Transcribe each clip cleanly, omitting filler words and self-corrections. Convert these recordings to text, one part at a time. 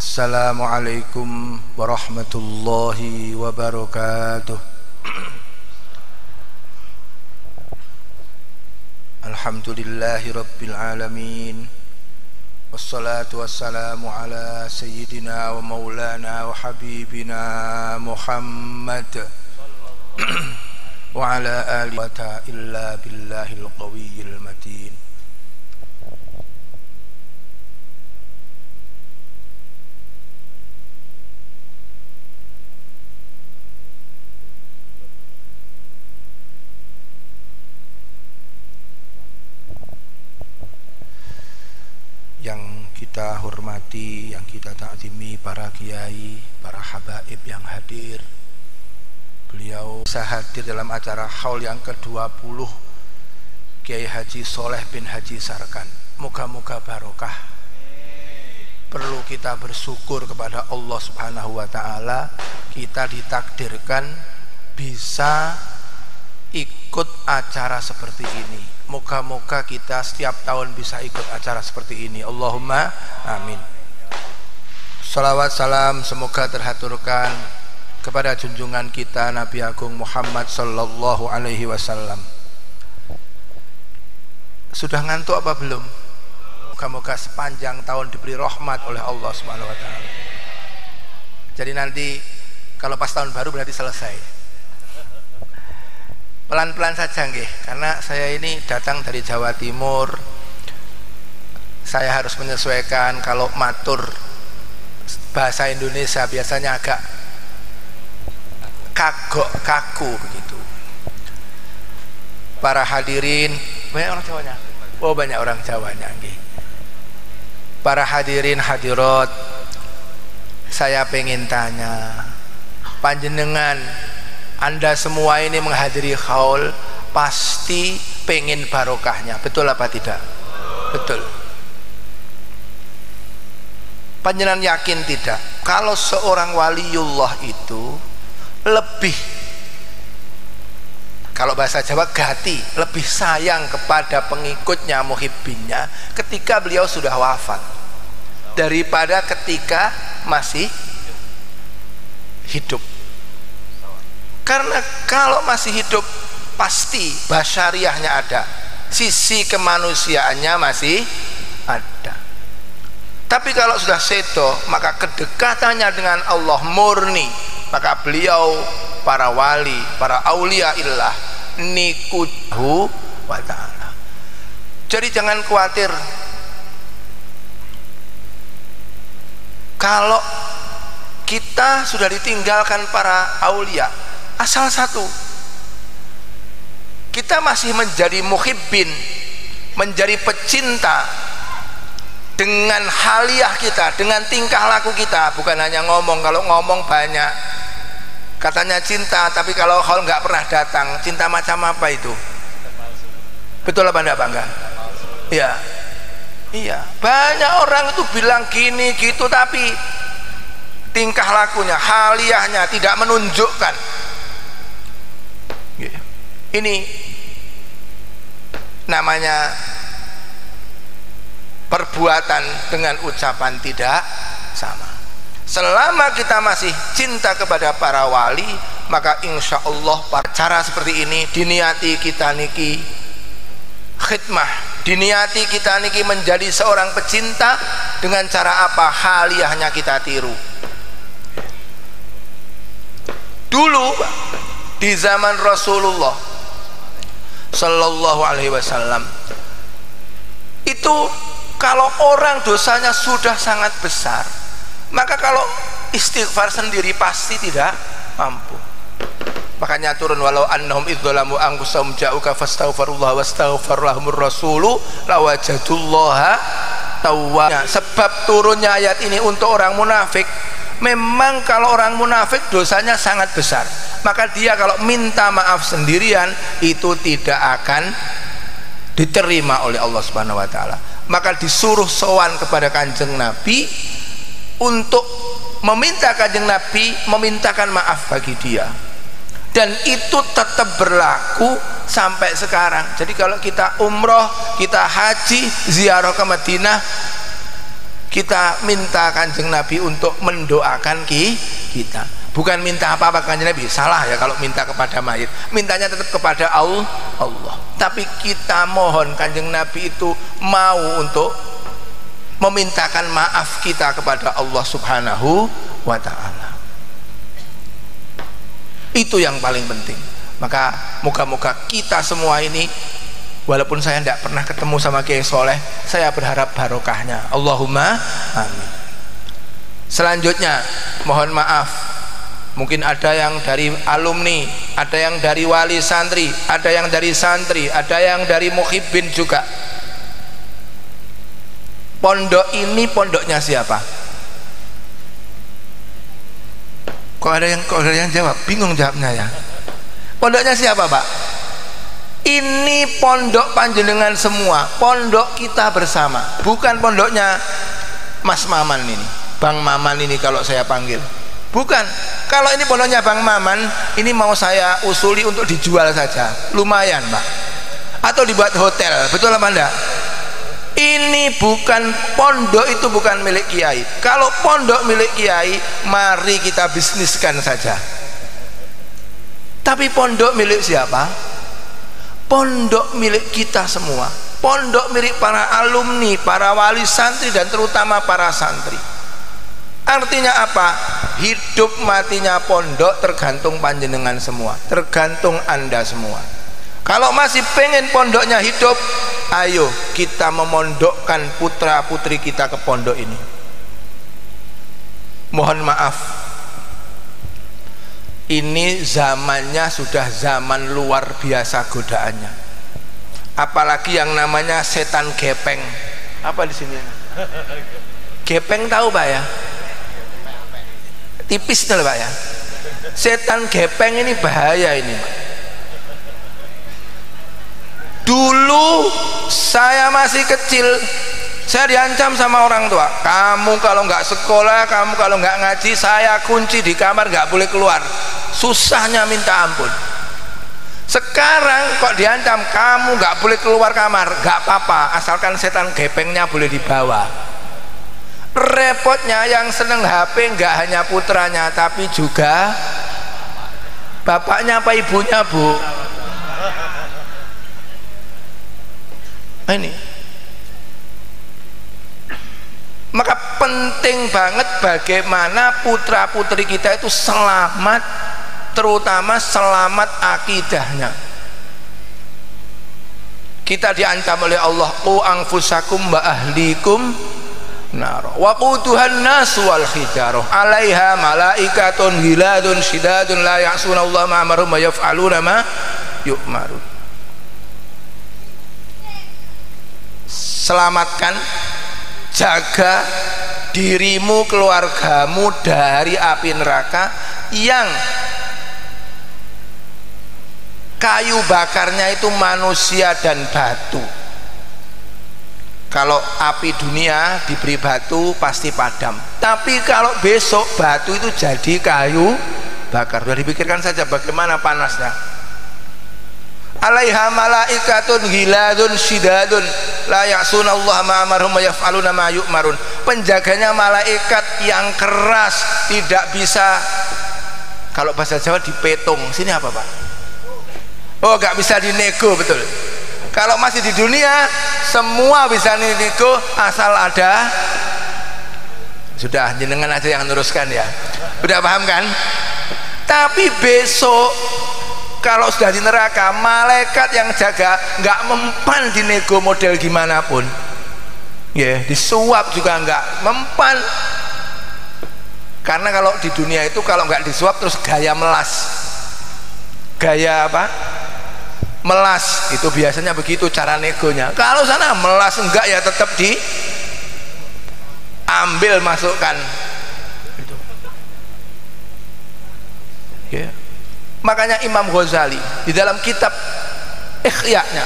Assalamualaikum warahmatullahi wabarakatuh. Alhamdulillahi rabbil alamin. Wassalatu wassalamu ala sayyidina wa maulana wa habibina Muhammad wa ala alihi wa illa billahil qawiyyil matin. Yang kita hormati, yang kita ta'zimi para kiai, para habaib yang hadir. Beliau bisa hadir dalam acara haul yang ke-20 Kiai Haji Soleh bin Haji Sarkan. Moga-moga barokah. Perlu kita bersyukur kepada Allah Subhanahu wa ta'ala, kita ditakdirkan bisa ikut acara seperti ini. Moga-moga kita setiap tahun bisa ikut acara seperti ini. Allahumma amin. Salawat salam semoga terhaturkan kepada junjungan kita Nabi Agung Muhammad sallallahu alaihi wasallam. Sudah ngantuk apa belum? Moga-moga sepanjang tahun diberi rahmat oleh Allah Subhanahu wa taala. Jadi nanti kalau pas tahun baru berarti selesai. Pelan-pelan saja nggih, karena saya ini datang dari Jawa Timur. Saya harus menyesuaikan, kalau matur bahasa Indonesia biasanya agak kaku begitu. Para hadirin, banyak orang Jawanya? Oh, banyak orang Jawanya nggih. Para hadirin hadirat, saya pengen tanya, panjenengan Anda semua ini menghadiri haul pasti pengen barokahnya, betul apa tidak? Betul. Panjenengan yakin tidak? Kalau seorang waliullah itu lebih, kalau bahasa Jawa gati, lebih sayang kepada pengikutnya, muhibbinnya ketika beliau sudah wafat daripada ketika masih hidup. Karena kalau masih hidup pasti basyariahnya ada, sisi kemanusiaannya masih ada. Tapi kalau sudah sedo, maka kedekatannya dengan Allah murni. Maka beliau, para wali, para aulia illah nikuhu wa ta'ala. Jadi jangan khawatir kalau kita sudah ditinggalkan para aulia. Asal satu, kita masih menjadi muhibbin, menjadi pecinta dengan haliah kita, dengan tingkah laku kita, bukan hanya ngomong. Kalau ngomong banyak katanya cinta, tapi kalau nggak pernah datang, cinta macam apa itu? Betul apa enggak bangga? Iya, iya. Banyak orang itu bilang gini gitu, tapi tingkah lakunya, haliahnya tidak menunjukkan. Ini namanya perbuatan dengan ucapan tidak sama. Selama kita masih cinta kepada para wali, maka insya Allah cara seperti ini diniati kita niki khidmah, diniati kita niki menjadi seorang pecinta. Dengan cara apa? Haliahnya kita tiru. Dulu di zaman Rasulullah Sallallahu alaihi wasallam itu, kalau orang dosanya sudah sangat besar, maka kalau istighfar sendiri pasti tidak mampu. Makanya turun, walau annahum idzalamu anfusahum ja'uka fastaghfirullah wastaghfarlahumur rasulu lawajadullaha tawwaba. Sebab turunnya ayat ini untuk orang munafik. Memang kalau orang munafik dosanya sangat besar, maka dia kalau minta maaf sendirian itu tidak akan diterima oleh Allah Subhanahu wa taala. Maka disuruh sowan kepada Kanjeng Nabi untuk meminta Kanjeng Nabi memintakan maaf bagi dia. Dan itu tetap berlaku sampai sekarang. Jadi kalau kita umroh, kita haji, ziarah ke Madinah, Kita minta Kanjeng Nabi untuk mendoakan kita, bukan minta apa-apa Kanjeng Nabi. Salah ya kalau minta kepada mayit, mintanya tetap kepada Allah. Tapi kita mohon Kanjeng Nabi itu mau untuk memintakan maaf kita kepada Allah Subhanahu wa ta'ala. Itu yang paling penting. Maka moga-moga kita semua ini, walaupun saya tidak pernah ketemu sama Kiai Soleh, saya berharap barokahnya. Allahumma amin. Selanjutnya mohon maaf, mungkin ada yang dari alumni, ada yang dari wali santri, ada yang dari santri, ada yang dari muhibbin juga. Pondok ini pondoknya siapa? Kok ada yang jawab? Bingung jawabnya ya. Pondoknya siapa, Pak? Ini pondok panjenengan semua, pondok kita bersama, bukan pondoknya Mas Maman ini, Bang Maman ini kalau saya panggil. Bukan. Kalau ini pondoknya Bang Maman, ini mau saya usuli untuk dijual saja, lumayan, Pak. Atau dibuat hotel, betul apa enggak? Ini bukan pondok, itu bukan milik kiai. Kalau pondok milik kiai, mari kita bisniskan saja. Tapi pondok milik siapa? Pondok milik kita semua. Pondok milik para alumni, para wali santri, dan terutama para santri. Artinya apa? Hidup matinya pondok tergantung panjenengan semua, tergantung Anda semua. Kalau masih pengen pondoknya hidup, ayo kita memondokkan putra putri kita ke pondok ini. Mohon maaf, ini zamannya sudah zaman luar biasa godaannya. Apalagi yang namanya setan gepeng. Apa di sini? Gepeng tahu Pak ya? Tipis nih Pak ya. Setan gepeng ini bahaya ini. Dulu saya masih kecil, saya diancam sama orang tua, kamu kalau nggak sekolah, kamu kalau nggak ngaji, saya kunci di kamar, nggak boleh keluar. Susahnya minta ampun. Sekarang kok diancam, kamu nggak boleh keluar kamar, nggak apa-apa, asalkan setan gepengnya boleh dibawa. Repotnya yang seneng HP nggak hanya putranya, tapi juga bapaknya apa ibunya, Bu. Ini maka penting banget bagaimana putra putri kita itu selamat, terutama selamat akidahnya. Kita diancam oleh Allah, qu anfusakum wa ahlikum nar wa quduhan nas wal hijarah 'alaiha malaikatun ghiladun syidadun la ya'sunallaha ma amarum wa yaf'aluna ma yu'marun. Selamatkan, jaga dirimu, keluargamu dari api neraka yang kayu bakarnya itu manusia dan batu. Kalau api dunia diberi batu pasti padam, tapi kalau besok batu itu jadi kayu bakar. Sudah dipikirkan saja bagaimana panasnya. Alaiha malaikatun ghiladun syidadun la ya'sunallaha ma amarhum wa yaf'aluna ma yu'marun. Penjaganya malaikat yang keras, tidak bisa, kalau bahasa Jawa dipetung. Sini apa Pak? Oh, gak bisa dinego, betul. Kalau masih di dunia semua bisa dinego asal ada. Sudah, jenengan aja yang meneruskan ya. Udah paham kan? Tapi besok kalau sudah di neraka, malaikat yang jaga nggak mempan dinego model gimana pun, ya, disuap juga nggak mempan. Karena kalau di dunia itu kalau nggak disuap terus gaya melas, gaya apa? Melas itu biasanya begitu cara negonya. Kalau sana melas enggak, ya tetap diambil masukkan. Gitu. Ya. Makanya Imam Ghazali di dalam kitab Ihya-nya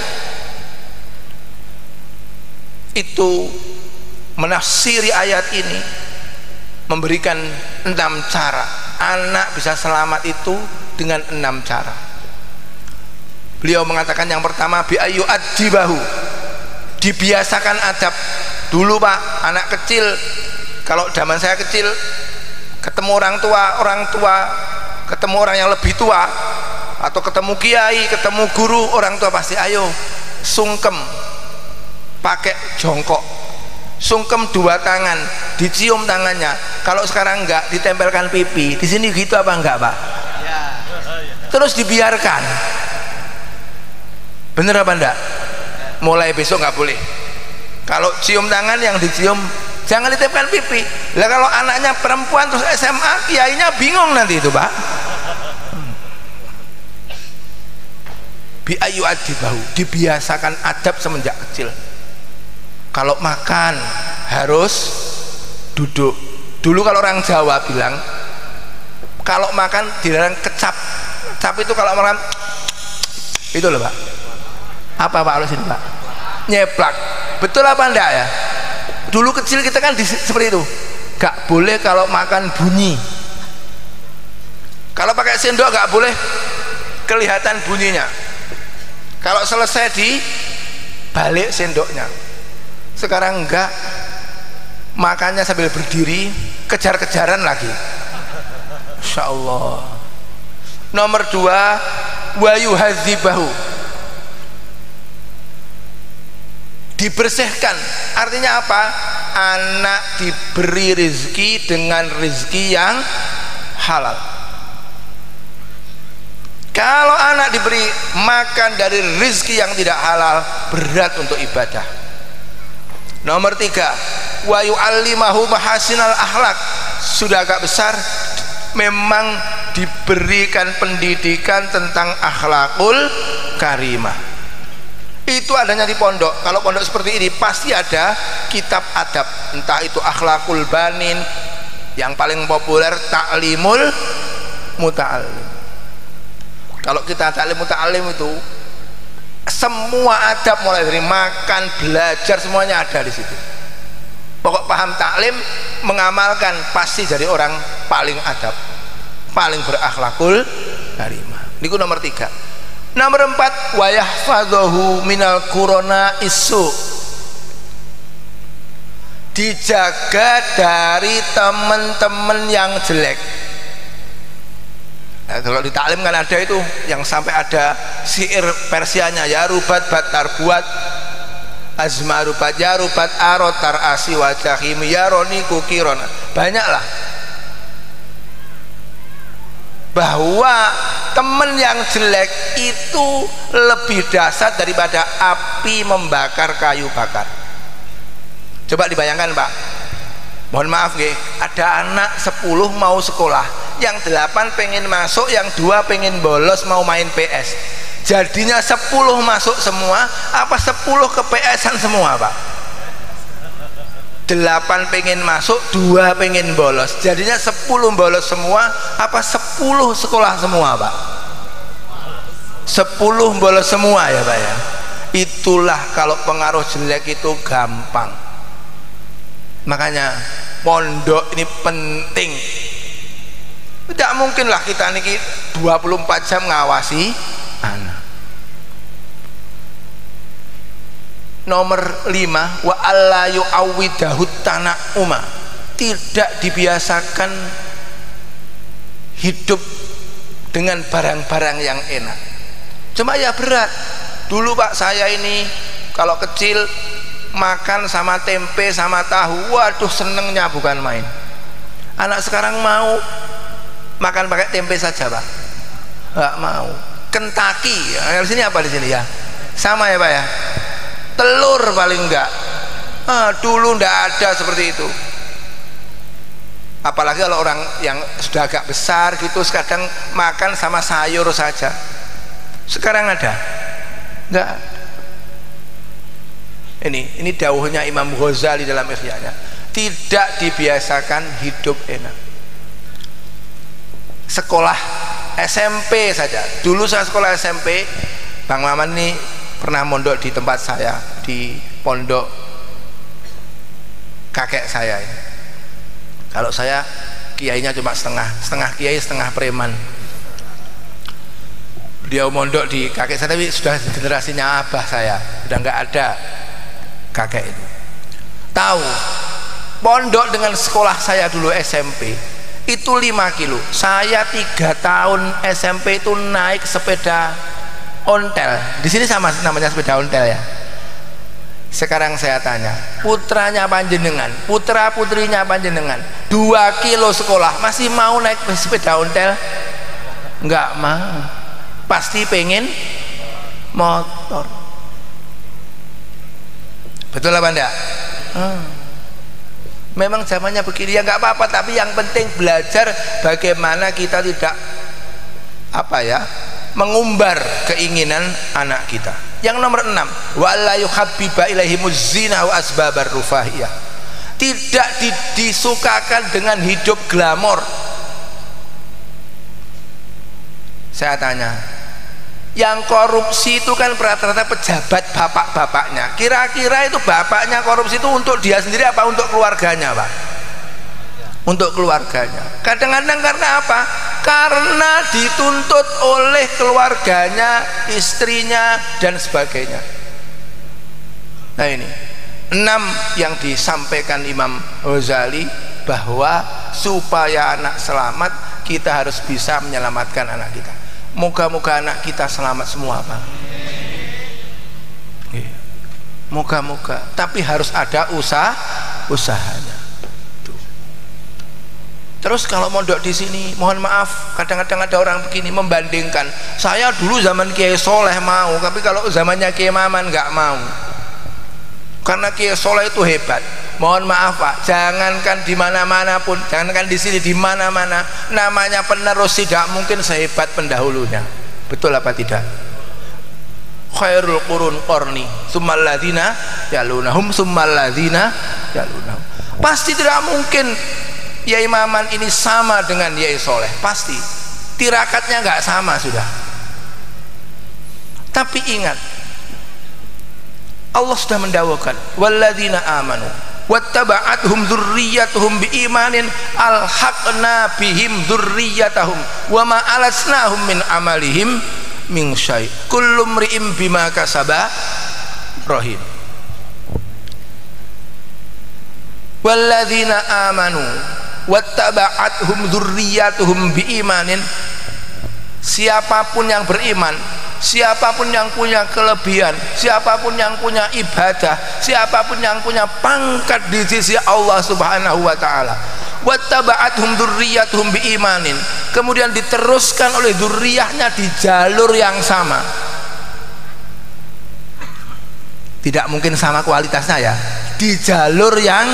itu menafsiri ayat ini, memberikan 6 cara anak bisa selamat itu dengan 6 cara. Beliau mengatakan yang pertama, bi ayu adibahu, dibiasakan adab. Dulu Pak, anak kecil, kalau zaman saya kecil, ketemu orang tua, ketemu orang yang lebih tua, atau ketemu kiai, ketemu guru, orang tua pasti ayo sungkem, pakai jongkok, sungkem dua tangan, dicium tangannya. Kalau sekarang enggak, ditempelkan pipi. Di sini gitu apa enggak Pak? Terus dibiarkan. Bener apa enggak? Mulai besok nggak boleh. Kalau cium tangan yang dicium jangan ditempelkan pipi. Lah kalau anaknya perempuan terus SMA, kiainya bingung nanti itu Pak. Bi ayu adibahu, dibiasakan adab semenjak kecil. Kalau makan harus duduk. Dulu kalau orang Jawa bilang kalau makan dilarang kecap. Kecap itu kalau makan itu loh Pak. Apa Pak harus ini Pak? Nyeplak. Betul apa enggak ya? Dulu kecil kita kan seperti itu. Gak boleh kalau makan bunyi. Kalau pakai sendok gak boleh kelihatan bunyinya. Kalau selesai di balik sendoknya. Sekarang enggak, makannya sambil berdiri, kejar-kejaran lagi. Insya Allah. Nomor 2, wa yuhadzibahu, dibersihkan. Artinya apa? Anak diberi rezeki dengan rezeki yang halal. Kalau anak diberi makan dari rezeki yang tidak halal, berat untuk ibadah. Nomor 3, wa yu'allimahu mahasinal akhlak. Sudah agak besar, memang diberikan pendidikan tentang akhlakul karimah. Itu adanya di pondok. Kalau pondok seperti ini pasti ada kitab adab, entah itu akhlakul banin, yang paling populer ta'limul muta'allim. Kalau kita ta'lim muta'allim itu semua adab mulai dari makan, belajar, semuanya ada di situ. Pokok paham taklim, mengamalkan, pasti jadi orang paling adab, paling berakhlakul karimah. Ini nomor 3. Nomor 4, wa yahfadhuhu minal kurona isu, dijaga dari teman-teman yang jelek. Nah, kalau di taklim kan ada itu yang sampai ada syair Persianya, ya rubat batar buat azmarubat, ya rubat arotar asi wajahim ya roni kukirona. Banyaklah bahwa teman yang jelek itu lebih dahsyat daripada api membakar kayu bakar. Coba dibayangkan Pak, mohon maaf nggih, ada anak 10 mau sekolah, yang 8 pengen masuk, yang 2 pengen bolos mau main PS. Jadinya 10 masuk semua apa 10 ke PS-an semua Pak? 8 pengen masuk, 2 pengen bolos. Jadinya 10 bolos semua apa 10 sekolah semua Pak? 10 bolos semua ya Pak ya. Itulah kalau pengaruh jelek itu gampang. Makanya pondok ini penting. Tidak mungkinlah kita niki 24 jam ngawasi anak. Nomor 5, wa alla yu'awwidahu tana'uma, tidak dibiasakan hidup dengan barang-barang yang enak. Cuma ya berat. Dulu Pak saya ini kalau kecil makan sama tempe sama tahu, waduh senengnya bukan main. Anak sekarang mau makan pakai tempe saja Pak, nggak mau. Kentucky ya, di sini apa di sini ya sama ya Pak ya, telur paling enggak. Dulu enggak ada seperti itu. Apalagi kalau orang yang sudah agak besar gitu kadang makan sama sayur saja. Sekarang ada enggak? Ini dawuhnya Imam Ghazali dalam Ihya'nya, tidak dibiasakan hidup enak. Sekolah SMP saja, dulu saya sekolah SMP, Bang Maman ini pernah mondok di tempat saya, di pondok kakek saya ini. Kalau saya kiainya cuma setengah kiai setengah preman. Beliau mondok di kakek saya tapi sudah generasinya abah saya, sudah nggak ada. kakek itu. Tahu pondok dengan sekolah saya dulu SMP itu 5 kilo. Saya 3 tahun SMP itu naik sepeda ontel. Di sini sama namanya sepeda ontel ya. Sekarang saya tanya, putranya panjenengan, putra putrinya panjenengan, 2 kilo sekolah masih mau naik sepeda ontel? Enggak mau. Pasti pengen motor. Betul apa enggak? Memang zamannya begini ya, nggak apa-apa, tapi yang penting belajar bagaimana kita tidak mengumbar keinginan anak kita. Yang nomor 6, wala yuhabbiba ilaihimuz zina wa asbabar rufahiyah. Tidak disukakan dengan hidup glamor. Saya tanya, yang korupsi itu kan rata-rata pejabat bapak-bapaknya. Kira-kira itu bapaknya korupsi itu untuk dia sendiri apa untuk keluarganya, Pak? Untuk keluarganya. Kadang-kadang karena apa? Karena dituntut oleh keluarganya, istrinya dan sebagainya. Nah ini 6 yang disampaikan Imam Ghazali, bahwa supaya anak selamat kita harus bisa menyelamatkan anak kita. Moga-moga anak kita selamat semua, Pak. Moga-moga, tapi harus ada usahanya. Terus kalau mondok di sini, mohon maaf, kadang-kadang ada orang begini membandingkan, saya dulu zaman Kiai Soleh mau, tapi kalau zamannya Kiai Maman nggak mau, karena Kiai Soleh itu hebat. Mohon maaf Pak, jangankan di mana-mana pun, jangankan di sini, di mana-mana, namanya penerus tidak mungkin sehebat pendahulunya. Betul apa tidak? Khairul qurun qarni, summal ladzina yalunahum, summal ladzina yalunahum. Pasti tidak mungkin Yai Maman ini sama dengan Yai Soleh, pasti tirakatnya nggak sama sudah. Tapi ingat, Allah sudah mendawahkan, walladzina amanu wattaba'athum dzurriyyatuhum biimanin alhaqna bihim dzurriyyatahum wa ma alasnahum min amalihim min syai' kullu mri'in bima kasaba rahim. Walladzina amanu wattaba'athum dzurriyyatuhum biimanin, siapapun yang beriman, siapapun yang punya kelebihan, siapapun yang punya ibadah, siapapun yang punya pangkat di sisi Allah Subhanahu wa taala, wattaba'athum dzurriyyatuhum biimanin, kemudian diteruskan oleh dzurriyyahnya di jalur yang sama. Tidak mungkin sama kualitasnya ya, di jalur yang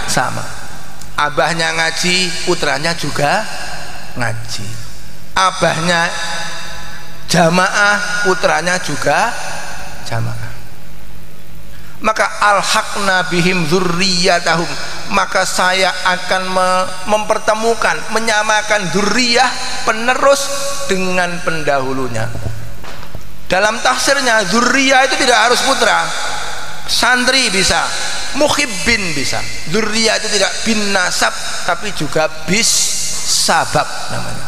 sama. Abahnya ngaji, putranya juga ngaji. Abahnya jamaah, putranya juga jamaah. Maka alhaqna bihim dzurriyyatahum, maka saya akan mempertemukan, menyamakan dzurriyyah penerus dengan pendahulunya. Dalam tafsirnya, dzurriyyah itu tidak harus putra, santri bisa, muhibbin bisa. Dzurriyyah itu tidak bin nasab, tapi juga bis sabab namanya.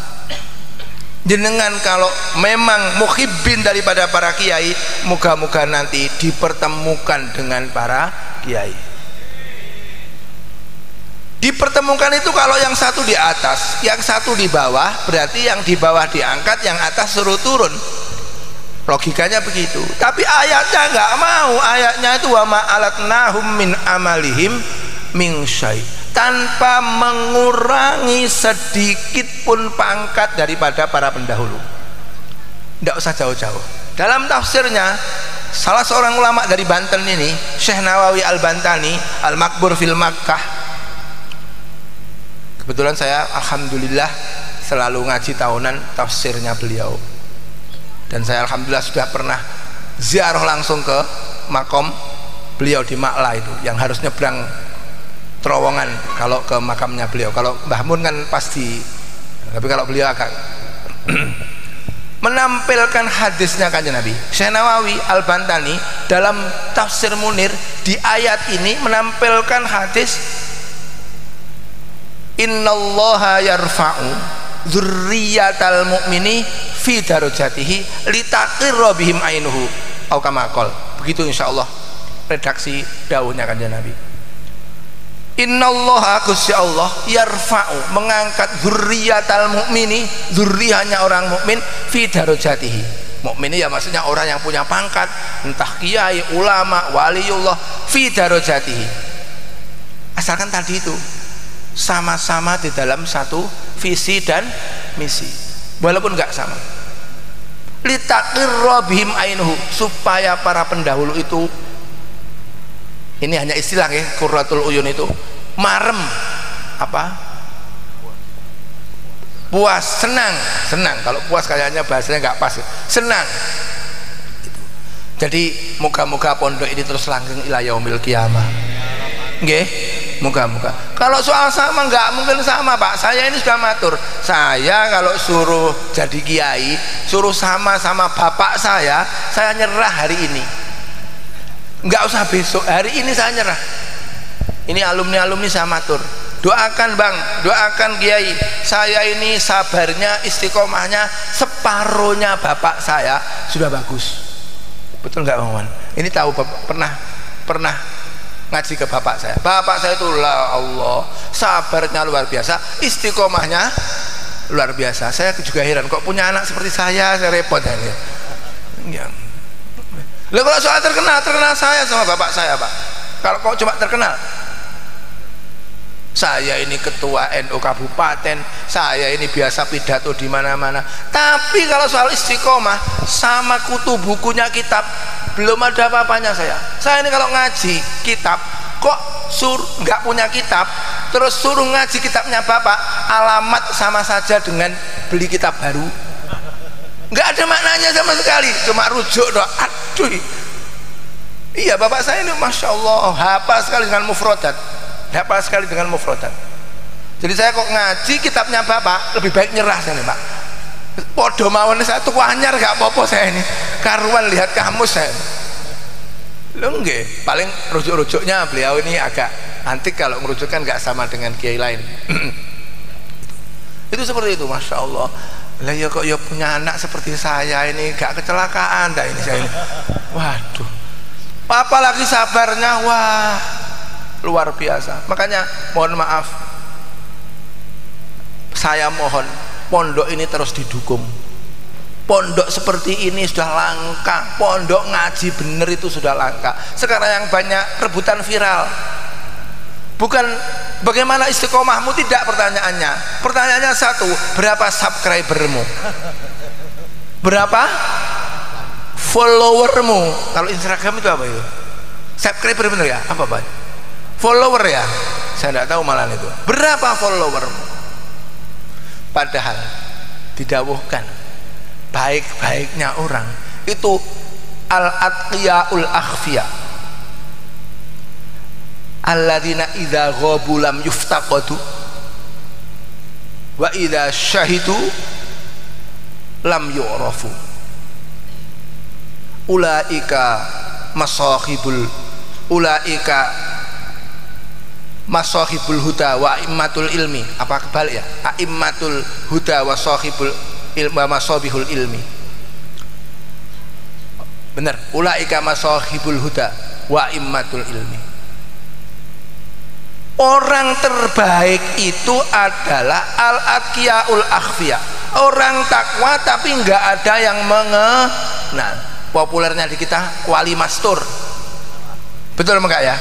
Jenengan kalau memang muhibbin daripada para kiai, moga-moga nanti dipertemukan dengan para kiai. Dipertemukan itu kalau yang satu di atas, yang satu di bawah, berarti yang di bawah diangkat, yang atas suruh turun. Logikanya begitu. Tapi ayatnya nggak mau. Ayatnya itu wa ma'alatnahum min amalihim min syai', tanpa mengurangi sedikit pun pangkat daripada para pendahulu. Tidak usah jauh-jauh. Dalam tafsirnya, salah seorang ulama dari Banten ini, Syekh Nawawi Al-Bantani, Al-Makbur fil Makkah. Kebetulan saya alhamdulillah selalu ngaji tahunan tafsirnya beliau. Dan saya alhamdulillah sudah pernah ziarah langsung ke makom beliau di Makla itu, yang harus nyebrang terowongan kalau ke makamnya beliau. Kalau Mbah Mun kan pasti, tapi kalau beliau agak menampilkan hadisnya kanjeng Nabi. Syekh Nawawi Al-Bantani dalam tafsir Munir di ayat ini menampilkan hadis innallaha yarfa'u dzurriyyatal mu'mini fi darajatihi litaqirra bihim ainuhu au kama qol. Begitu insyaallah redaksi dawuhnya kanjeng Nabi. Innallaha Gusti Allah yarfa'u mengangkat dzurriyyatal mukmini, dzurriyahnya orang mukmin fi darajatihi. Mukmin ya maksudnya orang yang punya pangkat, entah kiai, ulama, waliullah, fi darajatihi. Asalkan tadi itu sama-sama di dalam satu visi dan misi, walaupun enggak sama. Litaqirra bihim ainuhu, supaya para pendahulu itu, ini hanya istilah ya, qurratul uyun itu marem apa? Puas, senang. Kalau puas kayaknya bahasanya nggak pas. Senang. Jadi moga-moga pondok ini terus langgeng ila yaumil qiyamah. Nggih, moga-moga. Kalau soal sama nggak mungkin sama, Pak. Saya ini sudah matur. Saya kalau suruh jadi kiai, suruh sama bapak saya nyerah hari ini. Nggak usah besok, hari ini saya nyerah. Ini alumni saya matur, doakan Bang, doakan Kiai, saya ini sabarnya, istiqomahnya separuhnya bapak saya sudah bagus. Betul nggak Bang Wan? Ini tahu pernah ngaji ke bapak saya itu la Allah, sabarnya luar biasa, istiqomahnya luar biasa. Saya juga heran kok punya anak seperti saya repot ini ya. Lalu kalau soal terkenal saya sama bapak saya, Pak. Kalau kok cuma terkenal, saya ini ketua NU kabupaten, saya ini biasa pidato di mana-mana. Tapi kalau soal istiqomah sama kutu bukunya kitab, belum ada apa-apanya saya. Saya ini kalau ngaji kitab, kok nggak punya kitab, terus suruh ngaji kitabnya bapak, alamat sama saja dengan beli kitab baru. Nggak ada maknanya sama sekali, cuma rujuk doa. Aduh, iya bapak saya ini masya Allah hafal sekali dengan mufrodat, jadi saya kok ngaji kitabnya bapak lebih baik nyerah saya nih Pak. Podo mawon saya tuh anyar gak apa-apa saya ini, karuan lihat kamus saya lo nggih, paling rujuk-rujuknya beliau ini agak antik, kalau merujukkan gak sama dengan kiai lain. Itu seperti itu, masya Allah. Lah ya kok ya punya anak seperti saya ini gak kecelakaan dah ini saya ini. Waduh, apalagi sabarnya, wah luar biasa. Makanya mohon maaf, saya mohon pondok ini terus didukung. Pondok seperti ini sudah langka, pondok ngaji bener itu sudah langka. Sekarang yang banyak rebutan viral, bukan bagaimana istiqomahmu, tidak pertanyaannya. Pertanyaannya satu, berapa subscribermu, berapa followermu. Kalau Instagram itu apa itu? Subscriber bener ya? Apa Pak? Follower ya? Saya tidak tahu malah itu. Berapa followermu? Padahal didawuhkan baik-baiknya orang itu al-atqiyaul akhfiya, alladzina idza ghabu lam yuftaqadu wa idza syahidu lam yu'rafu, ulaika masahibul huda wa immatul ilmi. Apa kebalik ya? Aimmatul huda wa sahibul ilmi wa masabihul ilmi. Benar, ulaika masahibul huda wa immatul ilmi. Orang terbaik itu adalah al-atqiyaul akhfiya, orang takwa tapi nggak ada yang mengenal. Populernya di kita wali mastur, betul enggak ya?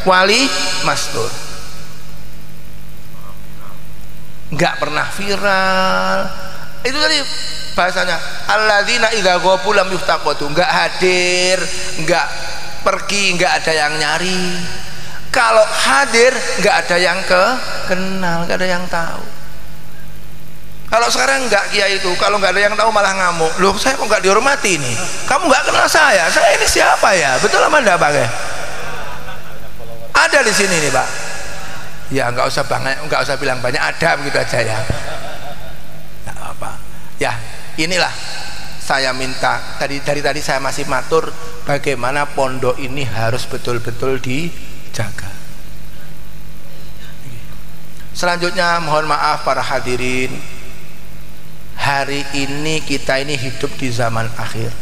Wali mastur nggak pernah viral. Itu tadi bahasanya alladzina idza ghabu lam yuftaqatu, nggak hadir, nggak pergi, nggak ada yang nyari. Kalau hadir nggak ada yang kenal, nggak ada yang tahu. Kalau sekarang nggak kiai itu, kalau nggak ada yang tahu malah ngamuk. Loh, saya kok nggak dihormati nih? Kamu nggak kenal saya ini siapa ya? Betul apa enggak Pak? Ada di sini nih Pak. Ya nggak usah banyak, nggak usah bilang banyak, ada begitu aja ya. Nggak apa. Ya inilah saya minta dari tadi saya masih matur bagaimana pondok ini harus betul-betul dijaga. Selanjutnya mohon maaf para hadirin, hari ini kita ini hidup di zaman akhir.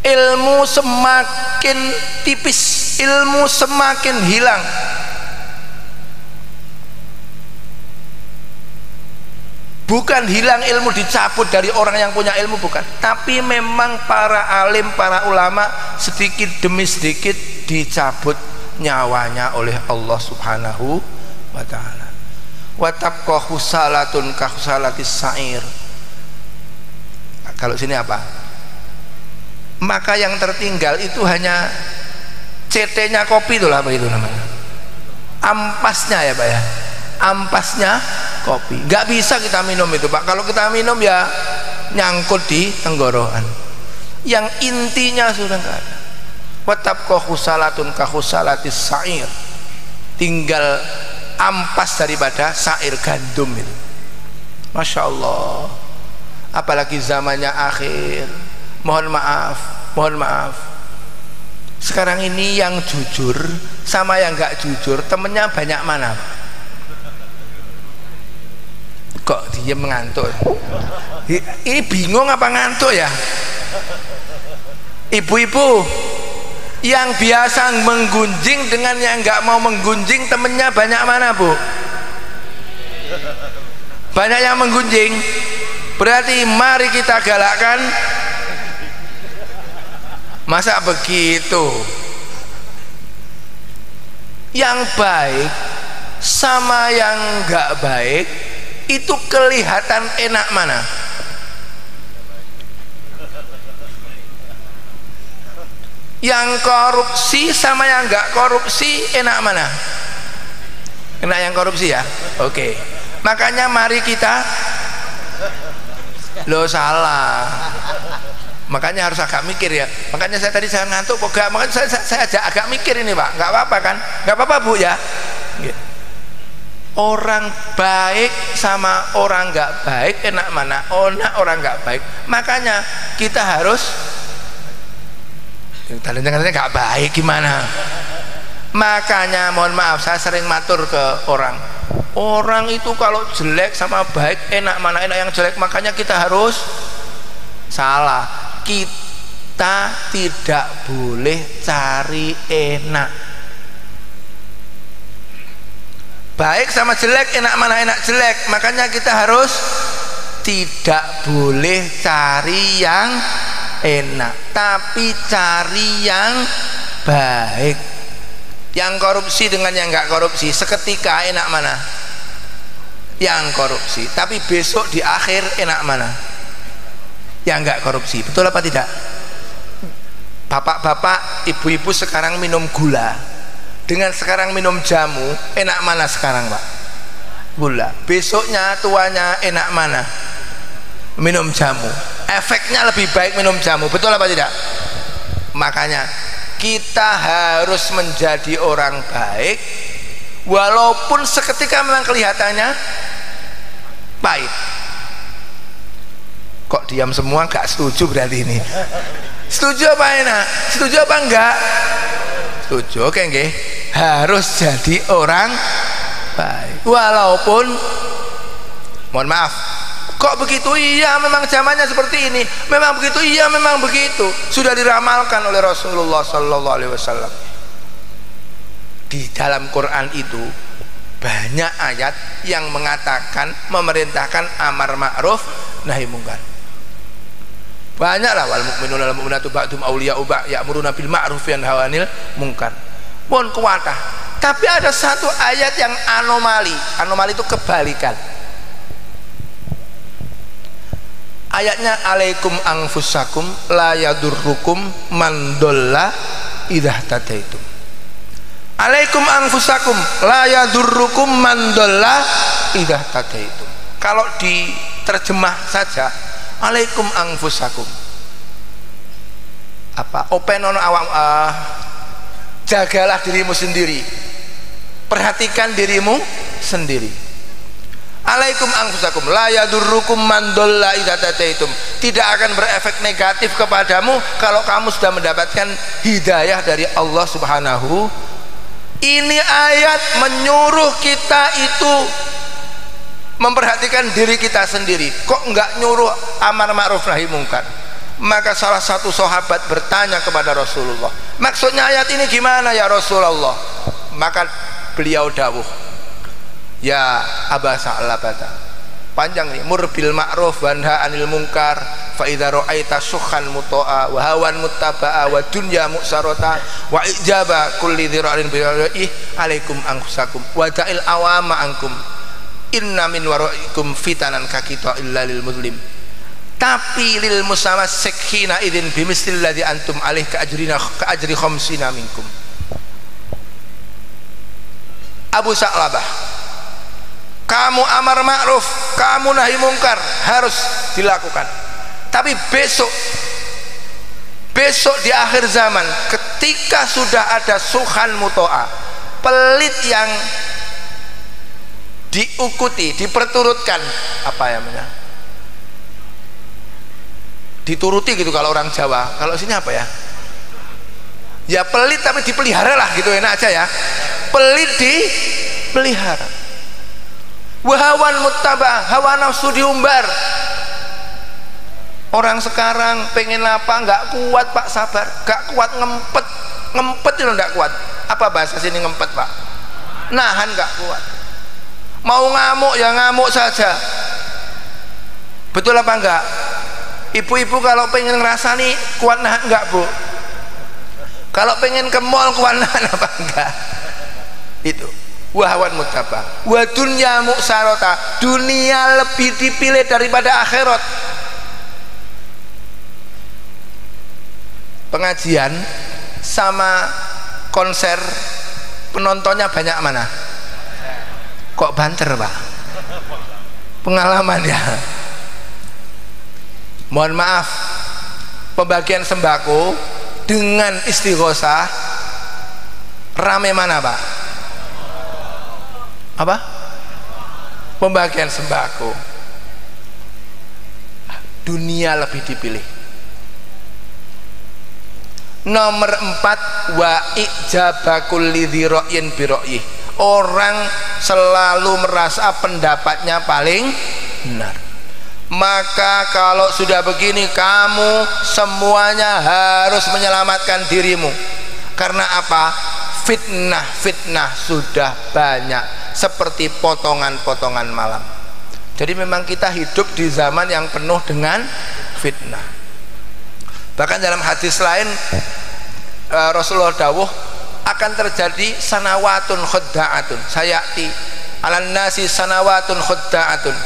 ilmu semakin tipis, ilmu semakin hilang. Bukan hilang ilmu dicabut dari orang yang punya ilmu, bukan, tapi memang para alim, para ulama sedikit demi sedikit dicabut nyawanya oleh Allah Subhanahu wa ta'ala. Wa tabqa khusalatun ka khusalatis sa'ir. Kalau sini apa? Maka yang tertinggal itu hanya CT-nya kopi, itulah apa itu namanya, ampasnya ya Pak ya, ampasnya kopi. Nggak bisa kita minum itu Pak. Kalau kita minum ya nyangkut di tenggorokan. Yang intinya sudah nggak ada. Wa tabqa khusalatun ka khusalatis sa'ir. Tinggal ampas daripada sair, gandum itu. Masya Allah. Apalagi zamannya akhir. Mohon maaf. Sekarang ini yang jujur sama yang nggak jujur temennya banyak mana? Kok dia mengantuk? Ini bingung apa ngantuk ya? Ibu-ibu yang biasa menggunjing dengan yang nggak mau menggunjing temennya banyak mana Bu? Banyak yang menggunjing. Berarti mari kita galakkan. Masa begitu? Yang baik sama yang nggak baik itu kelihatan enak mana? Yang korupsi sama yang nggak korupsi enak mana? Enak yang korupsi ya? Oke. Makanya mari kita, lo salah. Makanya harus agak mikir ya. Makanya saya tadi saya ngantuk kok gak, makanya saya agak mikir ini Pak. Nggak apa-apa kan? Nggak apa-apa Bu ya. Orang baik sama orang nggak baik enak mana? Orang nggak baik. Makanya kita harus, katanya nggak baik gimana? Makanya mohon maaf, saya sering matur ke orang itu kalau jelek sama baik enak mana? Enak yang jelek. Makanya kita harus salah. Kita tidak boleh cari enak. Baik sama jelek enak mana? Enak jelek. Makanya kita harus tidak boleh cari yang enak, tapi cari yang baik. Yang korupsi dengan yang nggak korupsi seketika enak mana? Yang korupsi. Tapi besok di akhir enak mana? Yang nggak korupsi. Betul apa tidak? Bapak-bapak, ibu-ibu sekarang minum gula dengan sekarang minum jamu, enak mana sekarang Pak? Gula. Besoknya tuanya enak mana? Minum jamu. Efeknya lebih baik minum jamu. Betul apa tidak? Makanya kita harus menjadi orang baik walaupun seketika memang kelihatannya pahit. Kok diam semua? Gak setuju berarti ini. Setuju apa enak? Setuju apa enggak? Setuju. Oke nggih. Harus jadi orang baik walaupun, mohon maaf, kok begitu? Iya memang zamannya seperti ini. Memang begitu? Iya memang begitu. Sudah diramalkan oleh Rasulullah Sallallahu Alaihi Wasallam. Di dalam Quran itu banyak ayat yang mengatakan, memerintahkan amar ma'ruf nahi mungkar. Banyaklah, wal mu'minuna wal mu'minatu ba'dhum awliya'u ba'd ya'muruna bil ma'ruf wa yanhauna 'anil munkar. Pun kuatah. Tapi ada satu ayat yang anomali. Anomali itu kebalikan. Ayatnya alaikum anfusakum la yadurrukum man dolla idza tadaitum. Alaikum anfusakum la yadurrukum man dolla idza tadaitum. Kalau diterjemah saja alaikum anfusakum, apa openono awam, jagalah dirimu sendiri, perhatikan dirimu sendiri. Alaikum anfusakum la yadurrukum man dolla idza tadaitum. Tidak akan berefek negatif kepadamu kalau kamu sudah mendapatkan hidayah dari Allah Subhanahu. Ini ayat menyuruh kita itu memperhatikan diri kita sendiri. Kok enggak nyuruh amar ma'ruf nahi mungkar? Maka salah satu sahabat bertanya kepada Rasulullah, maksudnya ayat ini gimana ya Rasulullah? Maka beliau dawuh, ya Aba Sa'labata, panjang nih, mur bil ma'ruf wa nha 'anil munkar fa idza ra'aita sukhan muta'a wa hawan muttaba'a wa dunya mu'sarata wa ijaba kulli dhira'in bi alaikum anfusakum wa ta'il awama ankum inna min waraikum fitanan kakita illa lil muslim tapi lil musamassik hina idzin bimisli alladzi antum alaih ka ajri khamsina minkum. Abu Sa'labah, kamu amar ma'ruf, kamu nahi mungkar harus dilakukan, tapi besok di akhir zaman ketika sudah ada sukhan muto'a, pelit yang diikuti, diperturutkan, apa ya namanya, dituruti gitu kalau orang Jawa. Kalau sini apa ya? Ya pelit tapi dipelihara lah gitu, enak aja ya. Pelit dipelihara. Wahawan muttaba, hawa nafsu diumbar. Orang sekarang pengen apa? Nggak kuat Pak, sabar. Nggak kuat, ngempet itu nggak kuat. Apa bahasa sini ngempet Pak? Nahan, nggak kuat. Mau ngamuk ya ngamuk saja. Betul apa enggak? Ibu-ibu kalau pengen ngerasani kuat nahan enggak Bu? Kalau pengen ke mall kuat nahan apa enggak? Itu wahawan mutabah wa dunya mu'sarata, dunia lebih dipilih daripada akhirat. Pengajian sama konser penontonnya banyak mana? Kok banter Pak? Pengalaman ya. Mohon maaf, pembagian sembako dengan istighosah rame mana Pak? Apa? Pembagian sembako, dunia lebih dipilih. Nomor 4, wa ijabakul lidhi ra'yin bi ra'yih, orang selalu merasa pendapatnya paling benar. Maka kalau sudah begini, kamu semuanya harus menyelamatkan dirimu. Karena apa? Fitnah sudah banyak, seperti potongan-potongan malam. Jadi memang kita hidup di zaman yang penuh dengan fitnah. Bahkan dalam hadis lain Rasulullah dawuh, akan terjadi sanawatun khudda'atun, sayati alan nasi sanawatun khudda'atun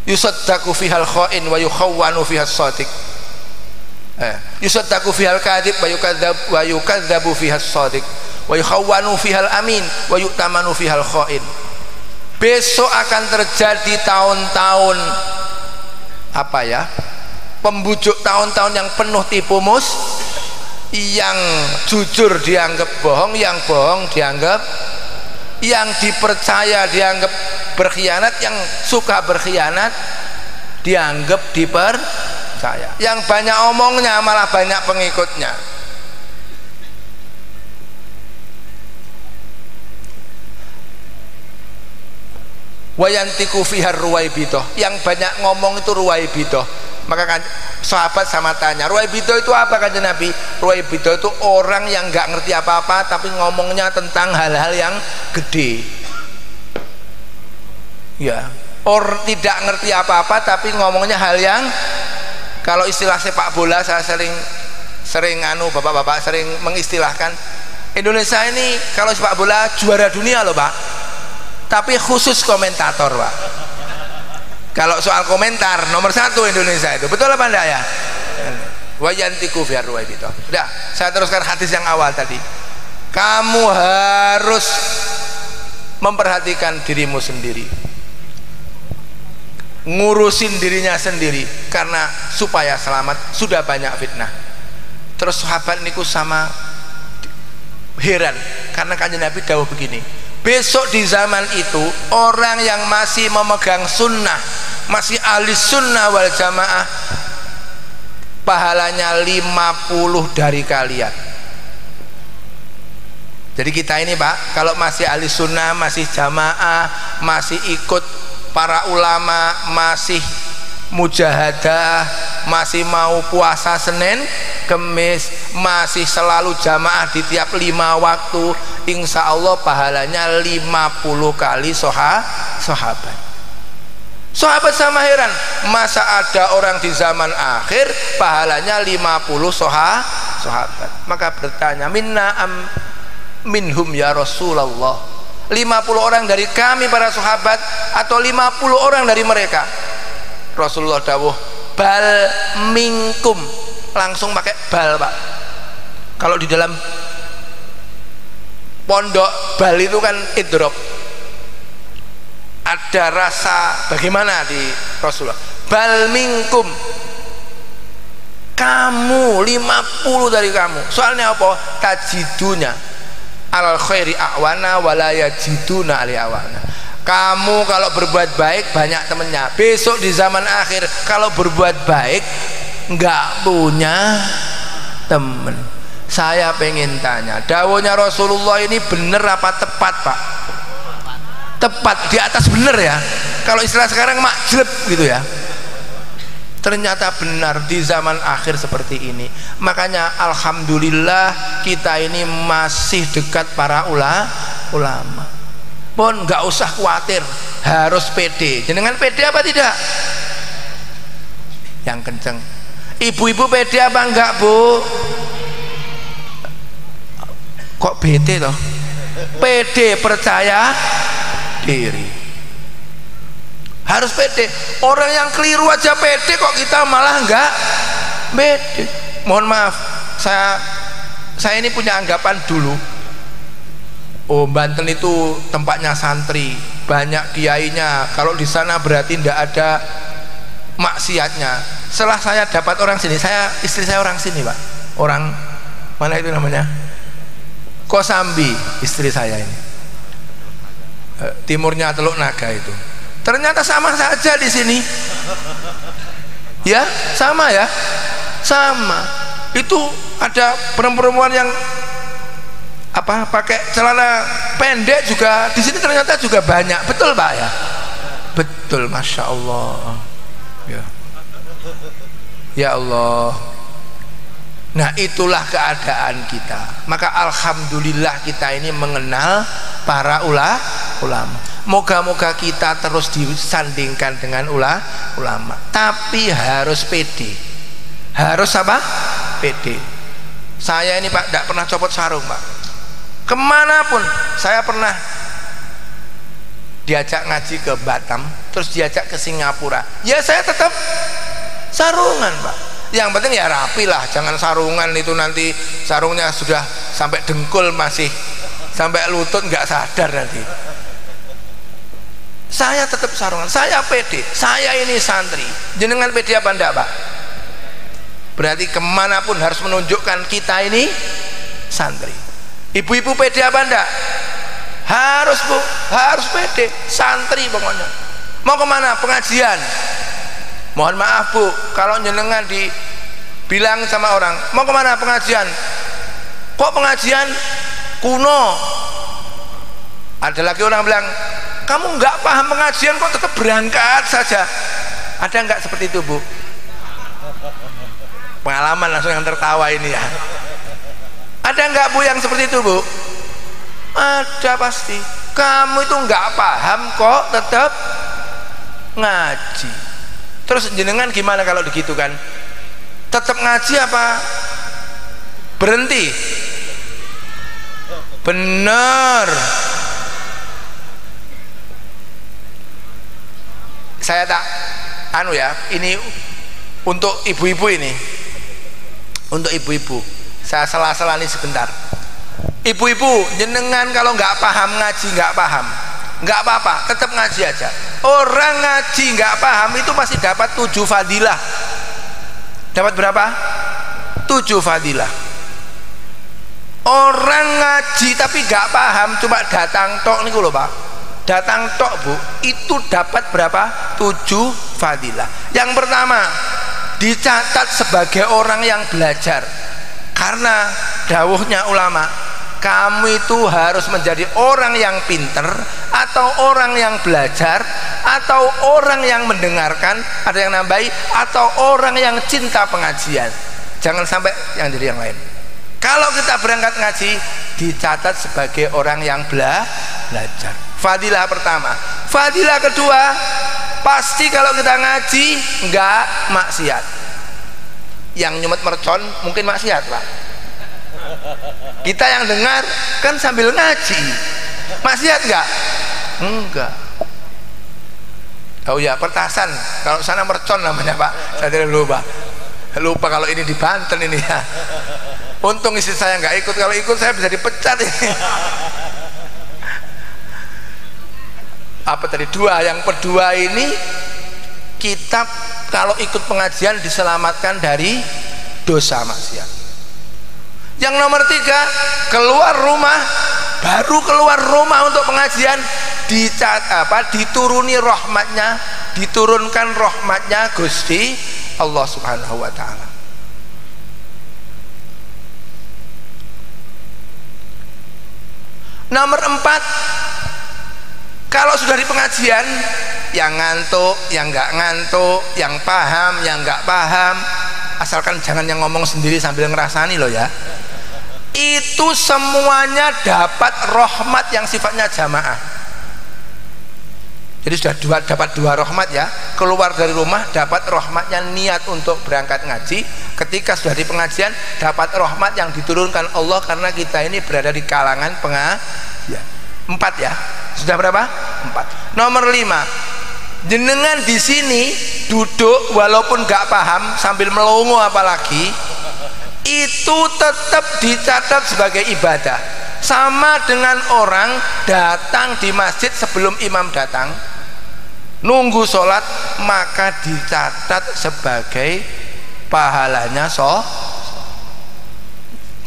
yusaddaku fihal kha'in wa yukhawwanu fihal shadiq, yusaddaku fihal kadhib wa yukadzabu fihal shadiq wa yukhawwanu fihal amin wa yu'tamanu fihal kha'in. Besok akan terjadi tahun-tahun apa ya, pembujuk tahun-tahun yang penuh tipu mus, yang jujur dianggap bohong, yang bohong dianggap, yang dipercaya dianggap berkhianat, yang suka berkhianat dianggap dipercaya, yang banyak omongnya malah banyak pengikutnya. Wayantiku fihar ruwaibidoh, yang banyak ngomong itu ruwaibidoh. Maka kan sahabat sama tanya, ruwaibidoh itu apa kanjeng Nabi? Ruwaibidoh itu orang yang nggak ngerti apa-apa tapi ngomongnya tentang hal-hal yang gede. Ya, orang tidak ngerti apa-apa tapi ngomongnya hal yang, kalau istilah sepak bola saya sering bapak-bapak sering mengistilahkan, Indonesia ini kalau sepak bola juara dunia loh Pak, tapi khusus komentator Pak. Kalau soal komentar nomor 1 Indonesia itu, betul apa enggak ya? Wayantiku biar ruwaibito. Udah, saya teruskan hadis yang awal tadi. Kamu harus memperhatikan dirimu sendiri, ngurusin dirinya sendiri, karena supaya selamat. Sudah banyak fitnah. Terus sahabat niku sama heran karena kanjeng Nabi dawuh begini, besok di zaman itu orang yang masih memegang sunnah, masih ahli sunnah wal jamaah, pahalanya 50 dari kalian. Jadi kita ini Pak, kalau masih ahli sunnah, masih jamaah, masih ikut para ulama, masih mujahadah, masih mau puasa Senin Kemis, masih selalu jamaah di tiap 5 waktu, insya Allah pahalanya 50 kali sahabat. Sahabat sama heran, masa ada orang di zaman akhir pahalanya 50 sahabat. Maka bertanya, minna minhum ya Rasulullah, 50 orang dari kami para sahabat atau 50 orang dari mereka? Rasulullah dawuh, bal minkum, langsung pakai bal Pak. Kalau di dalam pondok bal itu kan idrop, ada rasa bagaimana di Rasulullah. Bal minkum, kamu 50 dari kamu. Soalnya apa? Tajidunya alal khairi awana wala yajiduna ali awana. Kamu kalau berbuat baik banyak temennya. Besok di zaman akhir kalau berbuat baik nggak punya temen. Saya pengen tanya, dawuhnya Rasulullah ini bener apa tepat Pak? Tepat, di atas bener ya. Kalau istilah sekarang makjleb gitu ya. Ternyata benar di zaman akhir seperti ini. Makanya alhamdulillah kita ini masih dekat para ulama. Pun nggak usah khawatir, harus pede. Jenengan pede apa tidak? Yang kenceng. Ibu-ibu pede apa enggak Bu? Kok bete toh? Pede, percaya diri. Harus pede. Orang yang keliru aja pede, kok kita malah enggak pede. Mohon maaf, saya ini punya anggapan dulu. Oh, Banten itu tempatnya santri, banyak kiainya. Kalau di sana berarti tidak ada maksiatnya. Setelah saya dapat orang sini, istri saya orang sini Pak. Orang mana itu namanya? Kosambi, istri saya ini. Timurnya Teluk Naga itu. Ternyata sama saja di sini. Ya, sama ya. Sama. Itu ada perempuan yang pakai celana pendek juga di sini ternyata juga banyak. Betul Pak ya? Betul, Masya Allah ya. Ya Allah. Nah itulah keadaan kita. Maka alhamdulillah kita ini mengenal para ulama. Moga-moga kita terus disandingkan dengan ulama. Tapi harus pede. Harus apa? Pede. Saya ini Pak tidak pernah copot sarung Pak. Kemanapun saya pernah diajak ngaji ke Batam, terus diajak ke Singapura, ya saya tetap sarungan Pak. Yang penting ya rapi lah, jangan sarungan itu nanti sarungnya sudah sampai dengkul, masih sampai lutut nggak sadar nanti. Saya tetap sarungan, saya pede, saya ini santri. Jenengan pede apa enggak Pak? Berarti kemanapun harus menunjukkan kita ini santri. Ibu-ibu pede apa enggak? Harus Bu, harus pede, santri pokoknya. Mau kemana? Pengajian. Mohon maaf Bu, kalau jenengan dibilang sama orang, mau kemana? Pengajian. Kok pengajian kuno? Ada lagi orang bilang, kamu nggak paham pengajian kok tetap berangkat saja. Ada nggak seperti itu Bu? Pengalaman langsung yang tertawa ini ya. Ada nggak Bu yang seperti itu Bu? Ada pasti. Kamu itu nggak paham kok tetap ngaji. Terus jenengan gimana kalau begitu kan? Tetap ngaji apa berhenti? Bener. Saya tak ya, ini untuk ibu-ibu ini. Untuk ibu-ibu. Saya salah-salah ini sebentar. Ibu-ibu, jenengan kalau nggak paham ngaji, nggak paham, nggak apa-apa, tetap ngaji aja. Orang ngaji nggak paham itu masih dapat 7 fadilah. Dapat berapa? 7 fadilah. Orang ngaji tapi nggak paham, cuma datang tok nih loh Pak. Datang tok Bu, itu dapat berapa? 7 fadilah. Yang pertama, dicatat sebagai orang yang belajar. Karena dawuhnya ulama, kamu itu harus menjadi orang yang pinter atau orang yang belajar atau orang yang mendengarkan, ada yang nambahi, atau orang yang cinta pengajian. Jangan sampai yang jadi yang lain. Kalau kita berangkat ngaji dicatat sebagai orang yang belajar. Fadilah pertama. Fadilah kedua, pasti kalau kita ngaji enggak maksiat. Yang nyumet mercon mungkin maksiat, Pak. Kita yang dengar kan sambil ngaji, maksiat enggak? Enggak. Oh ya, pertasan. Kalau sana mercon namanya, Pak. Saya tidak lupa kalau ini di Banten ini ya. Untung istri saya nggak ikut, kalau ikut saya bisa dipecat ini. Apa tadi? Dua. Yang kedua ini, kita kalau ikut pengajian diselamatkan dari dosa maksiat. Yang nomor tiga, keluar rumah, baru keluar rumah untuk pengajian dituruni rahmatnya, diturunkan rahmatnya Gusti Allah Subhanahu wa ta'ala. Nomor empat, kalau sudah di pengajian, yang ngantuk, yang nggak ngantuk, yang paham, yang nggak paham, asalkan jangan yang ngomong sendiri sambil ngerasani loh ya, itu semuanya dapat rahmat yang sifatnya jamaah. Jadi sudah dapat dua rahmat ya. Keluar dari rumah dapat rahmatnya niat untuk berangkat ngaji. Ketika sudah di pengajian dapat rahmat yang diturunkan Allah karena kita ini berada di kalangan pengajian. Empat ya. Sudah berapa? Empat. Nomor lima, jenengan di sini duduk walaupun gak paham sambil melongo apalagi, itu tetap dicatat sebagai ibadah. Sama dengan orang datang di masjid sebelum imam datang, nunggu sholat, maka dicatat sebagai pahalanya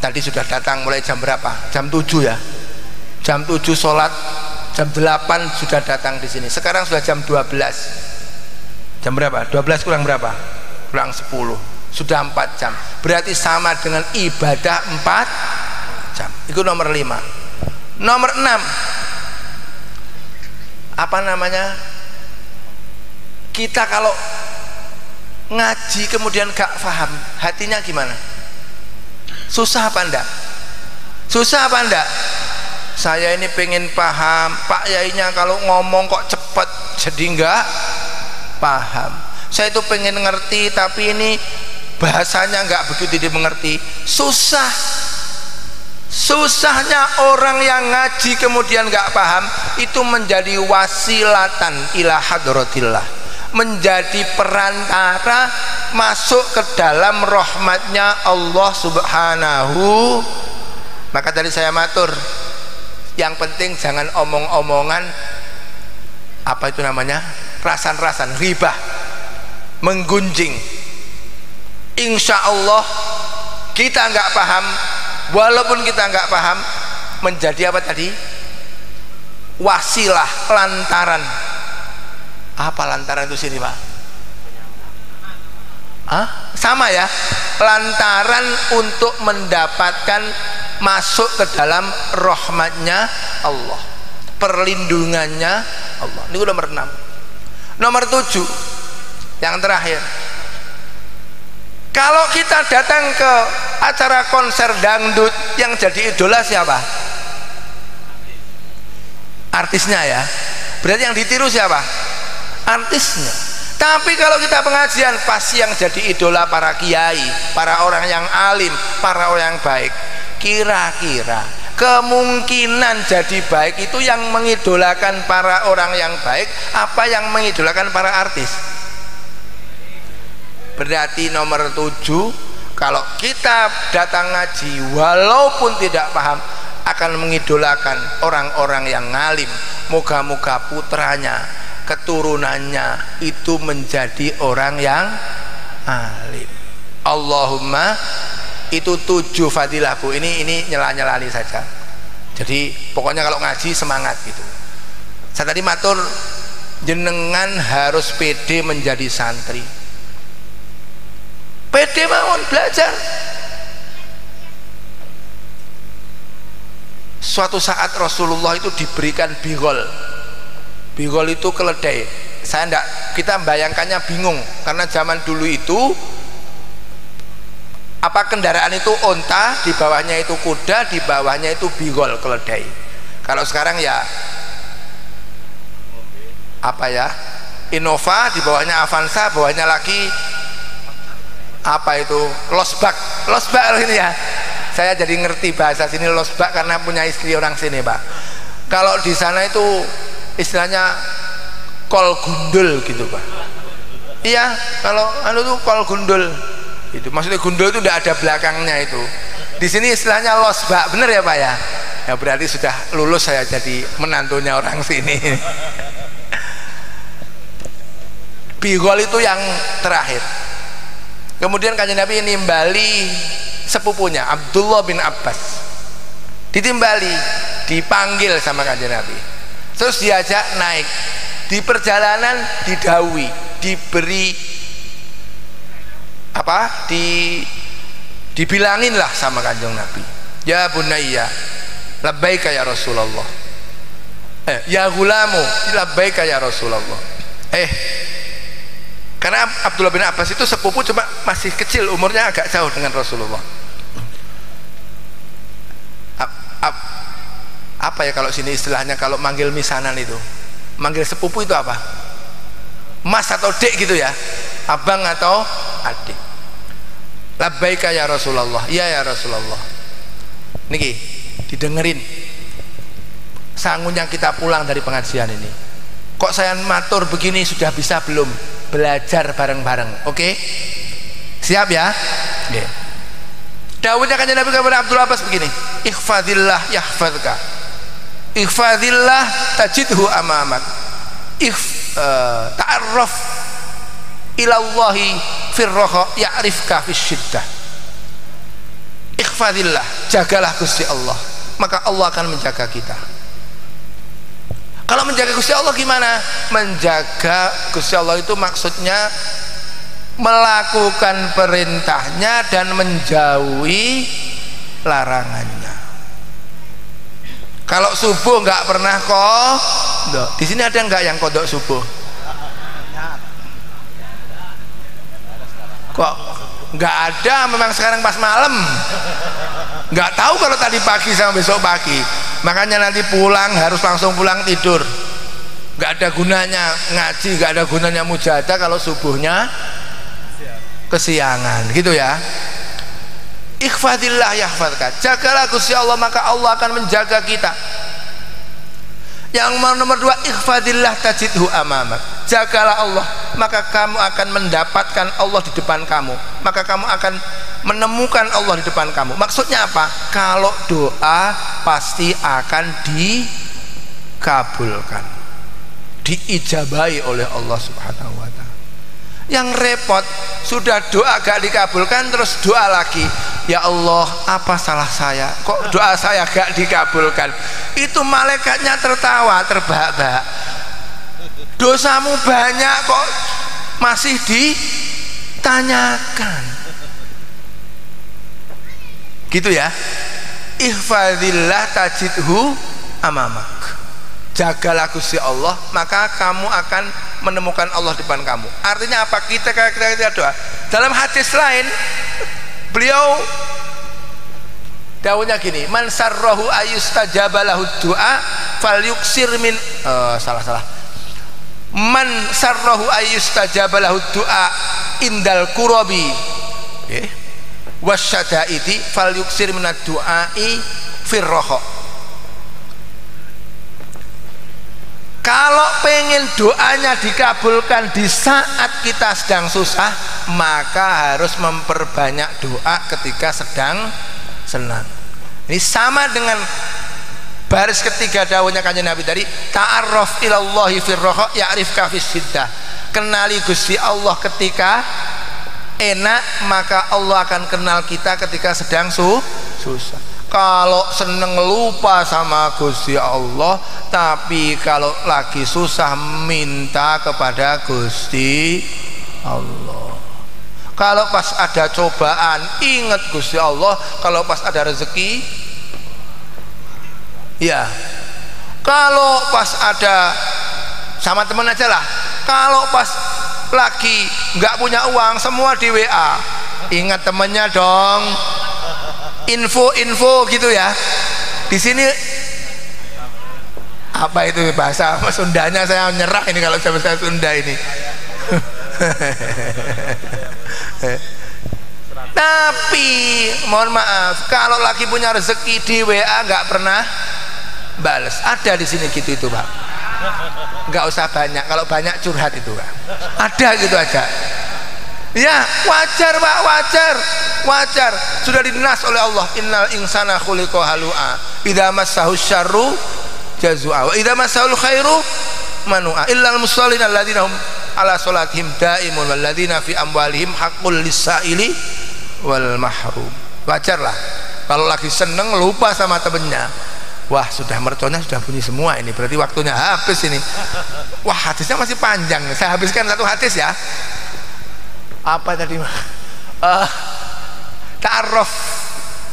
tadi sudah datang mulai jam berapa? Jam 7 ya. Jam 7 sholat, jam 8 sudah datang di sini. Sekarang sudah jam 12. Jam berapa? 12 kurang berapa? Kurang 10. Sudah 4 jam. Berarti sama dengan ibadah 4 jam. Itu nomor 5. Nomor 6, apa namanya, kita kalau ngaji kemudian gak paham, hatinya gimana? Susah apa enggak? Susah apa enggak? Saya ini pengen paham, Pak Yainya kalau ngomong kok cepet jadi enggak paham. Saya itu pengen ngerti tapi ini bahasanya enggak begitu dimengerti. Susahnya orang yang ngaji kemudian gak paham itu menjadi wasilatan ila hadratillah, menjadi perantara masuk ke dalam rahmatnya Allah Subhanahu. Maka tadi saya matur, yang penting jangan omong-omongan apa itu namanya, rasan-rasan, ribah, menggunjing. Insya Allah kita nggak paham, walaupun kita nggak paham, menjadi apa tadi, wasilah, lantaran. Apa lantaran itu sini Pak? Sama ya, lantaran untuk mendapatkan masuk ke dalam rahmatnya Allah, perlindungannya Allah. Ini nomor 6. Nomor 7, yang terakhir, kalau kita datang ke acara konser dangdut, yang jadi idola siapa? Artisnya ya. Berarti yang ditiru siapa? Artisnya. Tapi kalau kita pengajian, pasti yang jadi idola para kiai, para orang yang alim, para orang yang baik. Kira-kira kemungkinan jadi baik itu yang mengidolakan para orang yang baik apa yang mengidolakan para artis? Berarti nomor 7, kalau kita datang ngaji walaupun tidak paham, akan mengidolakan orang-orang yang ngalim. Moga-moga putranya, keturunannya itu menjadi orang yang alim. Allahumma. Itu 7 fadilah Bu. Ini nyela-nyelani saja. Jadi pokoknya kalau ngaji semangat gitu. Saya tadi matur, jenengan harus pede menjadi santri. Pede mawon belajar. suatu saat Rasulullah itu diberikan bigol. Bigol itu keledai. Kita bayangkannya bingung karena zaman dulu itu apa kendaraan itu onta, di bawahnya itu kuda, di bawahnya itu bigol keledai. Kalau sekarang ya apa ya, Innova, di bawahnya Avanza, bawahnya lagi apa itu, losbak ini ya. Saya jadi ngerti bahasa sini losbak karena punya istri orang sini, Pak. Kalau di sana itu istilahnya kol gundul gitu, Pak. Iya, kalau tuh kol gundul itu, maksudnya gundul itu tidak ada belakangnya itu. Di sini istilahnya losbak, bener ya Pak ya? Ya berarti sudah lulus saya jadi menantunya orang sini. Bigol itu yang terakhir. Kemudian Kanjeng Nabi nimbali sepupunya Abdullah bin Abbas, ditimbali, dipanggil sama Kanjeng Nabi, terus diajak naik. Di perjalanan didhawuhi, diberi apa, dibilangin lah sama Kanjeng Nabi, ya bunayya labbaika ya Rasulullah, ya gulamu labbaika ya Rasulullah. Karena Abdullah bin Abbas itu sepupu, cuma masih kecil, umurnya agak jauh dengan Rasulullah. Apa ya kalau sini istilahnya, kalau manggil misanan itu, manggil sepupu itu apa? Mas atau dek gitu ya, abang atau adik. Labbaika ya Rasulullah, iya ya Rasulullah. Niki didengerin, sangunya kita pulang dari pengajian ini. Kok saya matur begini, sudah bisa belum? Belajar bareng-bareng, oke? Siap ya? Yeah. Dawuhnya Kanjeng Nabi kepada Abdullah Abbas begini, ihfadillah yahfadka, ihfadillah tajidhu amamak, ta'arraf ilallahi firroha ya'rifka fisyiddah. Ihfadillah, jagalah Gusti Allah, maka Allah akan menjaga kita. Kalau menjaga Gusti Allah gimana? Menjaga Gusti Allah itu maksudnya melakukan perintahnya dan menjauhi larangannya. Kalau subuh nggak pernah qodok, di sini ada nggak yang qodok subuh? Kok nggak ada? Memang sekarang pas malam, nggak tahu kalau tadi pagi sama besok pagi. Makanya nanti pulang harus langsung pulang tidur, nggak ada gunanya ngaji, nggak ada gunanya mujahadah kalau subuhnya kesiangan gitu ya. Ikhfadillah yahfadka, jagalah Gusti Allah maka Allah akan menjaga kita. Yang nomor dua, ikhfadillah tajidhu amamak, jagalah Allah maka kamu akan mendapatkan Allah di depan kamu, maka kamu akan menemukan Allah di depan kamu. Maksudnya apa? Kalau doa pasti akan dikabulkan, diijabahi oleh Allah Subhanahu wa ta'ala. Yang repot sudah doa gak dikabulkan, terus doa lagi, ya Allah apa salah saya kok doa saya gak dikabulkan? Itu malaikatnya tertawa terbahak-bahak, dosamu banyak kok masih ditanyakan gitu ya. Ihfadillah tajidhu amamak, jagalah Gusti Allah maka kamu akan menemukan Allah di depan kamu. Artinya apa? Kita doa. Dalam hadis lain beliau dawuhnya gini, man sarrahu ayustajaba lahu du'a falyuksir min man sarrahu ayustajaba lahu du'a indal kurabi wasyadaidi falyuksir minad du'ai firroho. Kalau pengen doanya dikabulkan di saat kita sedang susah, maka harus memperbanyak doa ketika sedang senang. Ini sama dengan baris ketiga dawuhnya Kanjeng Nabi tadi, ta'arraf ilallahi firroho ya'rifka fisyiddah, kenali Gusti Allah ketika enak maka Allah akan kenal kita ketika sedang susah. Kalau seneng lupa sama Gusti Allah, tapi kalau lagi susah minta kepada Gusti Allah. Kalau pas ada cobaan ingat Gusti Allah, kalau pas ada rezeki Ya, kalau pas ada sama temen aja lah, kalau pas lagi nggak punya uang semua di WA, ingat temennya dong, info gitu ya. Di sini apa itu bahasa Sundanya, saya nyerah ini kalau bahasa Sunda ini. Tapi mohon maaf, kalau lagi punya rezeki di WA nggak pernah balas. Ada di sini gitu itu Pak. Nggak usah banyak, kalau banyak curhat itu Pak. Ada gitu aja. Ya wajar Pak, wajar. Sudah dinas oleh Allah, innal insana khuliqa halu'a idza massahu syarru jazua wa idza massahul khairu manu'a illal musallin alladzina hum ala salatihim daimun walladzina fi amwalihim haqqul lis-sa'ili wal mahrum. Wajar lah kalau lagi seneng lupa sama temennya. Wah, sudah merconnya sudah bunyi semua ini, berarti waktunya habis ini. Wah, hadisnya masih panjang, saya habiskan satu hadis ya. Apa tadi ta'arraf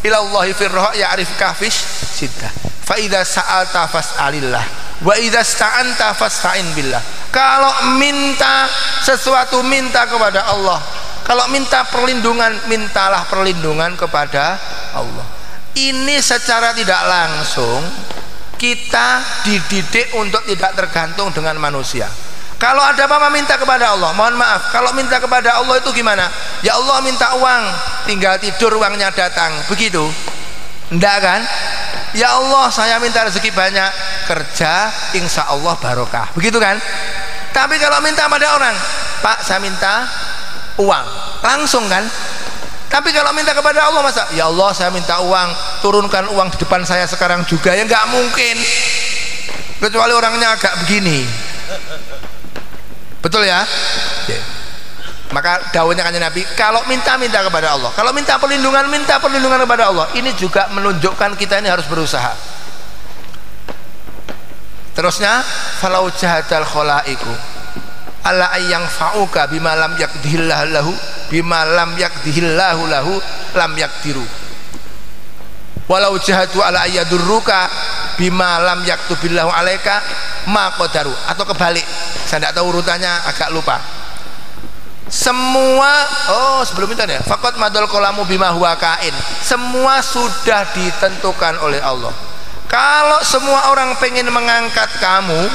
ilallahi firra ya'rifka fish siddah fa idza sa'alta fas'alillah wa idza sta'anta fasta'in billah. Kalau minta sesuatu minta kepada Allah, kalau minta perlindungan mintalah perlindungan kepada Allah. Ini secara tidak langsung kita dididik untuk tidak tergantung dengan manusia. Kalau ada apa-apa minta kepada Allah, mohon maaf, kalau minta kepada Allah itu gimana? Ya Allah minta uang, tinggal tidur uangnya datang, begitu? Enggak kan? Ya Allah saya minta rezeki banyak, kerja insya Allah barokah, begitu kan? Tapi kalau minta pada orang, Pak saya minta uang, langsung kan? Tapi kalau minta kepada Allah, masa ya Allah saya minta uang, turunkan uang di depan saya sekarang juga, ya nggak mungkin, kecuali orangnya agak begini. Betul ya? Yeah. Maka dawuhnya kanjeng Nabi, kalau minta kepada Allah, kalau minta perlindungan kepada Allah. Ini juga menunjukkan kita ini harus berusaha. Terusnya, falau jahadal khalaiqu alla ayyang fa'uka bima lam yakdihillahu lahu bima lam yakdihillahu lahu lam yakdiru walau jahadu ala ayyadurruka bima lam yaktubillahu alaika ma qadaru. Atau kebalik, saya tidak tahu urutannya, agak lupa. Semua sebelum itu ya, faqad madal qalamu bima huwa kain. Semua sudah ditentukan oleh Allah. Kalau semua orang pengen mengangkat kamu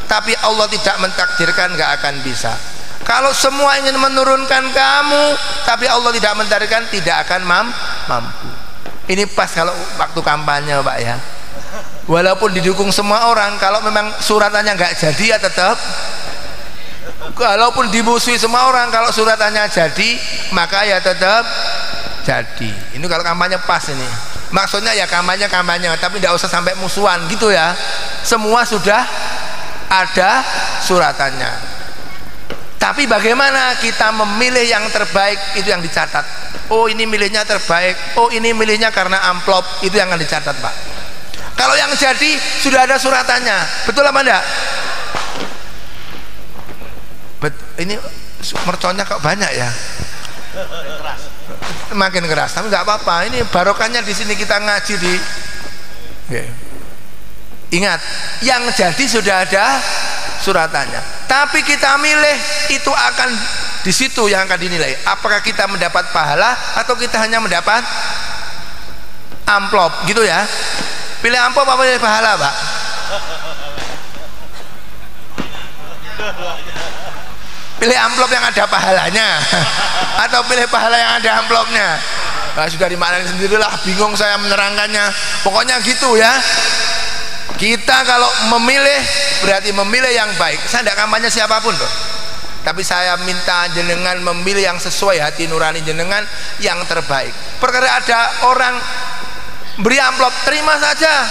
tapi Allah tidak mentakdirkan, nggak akan bisa. Kalau semua ingin menurunkan kamu tapi Allah tidak mentakdirkan, tidak akan mampu. Ini pas kalau waktu kampanye Pak ya, walaupun didukung semua orang, kalau memang suratannya nggak jadi ya tetap. Walaupun dimusuhi semua orang, kalau suratannya jadi maka ya tetap jadi. Ini kalau kampanye pas ini, maksudnya ya kampanye tapi tidak usah sampai musuhan gitu ya. Semua sudah ada suratannya. Tapi bagaimana kita memilih yang terbaik, itu yang dicatat. Oh ini milihnya terbaik, oh ini milihnya karena amplop, itu yang akan dicatat Pak. Kalau yang jadi sudah ada suratannya, betul apa enggak? Ini merconnya kok banyak ya, makin keras, tapi nggak apa-apa. Ini barokahnya di sini kita ngaji di. Ingat, yang jadi sudah ada suratannya. Tapi kita milih itu akan di situ yang akan dinilai. Apakah kita mendapat pahala atau kita hanya mendapat amplop, gitu ya? Pilih amplop apa pilih pahala, Pak? Pilih amplop yang ada pahalanya atau pilih pahala yang ada amplopnya? Nah, sudah dimaknai sendirilah, bingung saya menerangkannya. Pokoknya gitu ya. Kita kalau memilih berarti memilih yang baik. Saya tidak kampanye siapapun loh, tapi saya minta jenengan memilih yang sesuai hati nurani jenengan, yang terbaik. Perkara ada orang beri amplop, terima saja,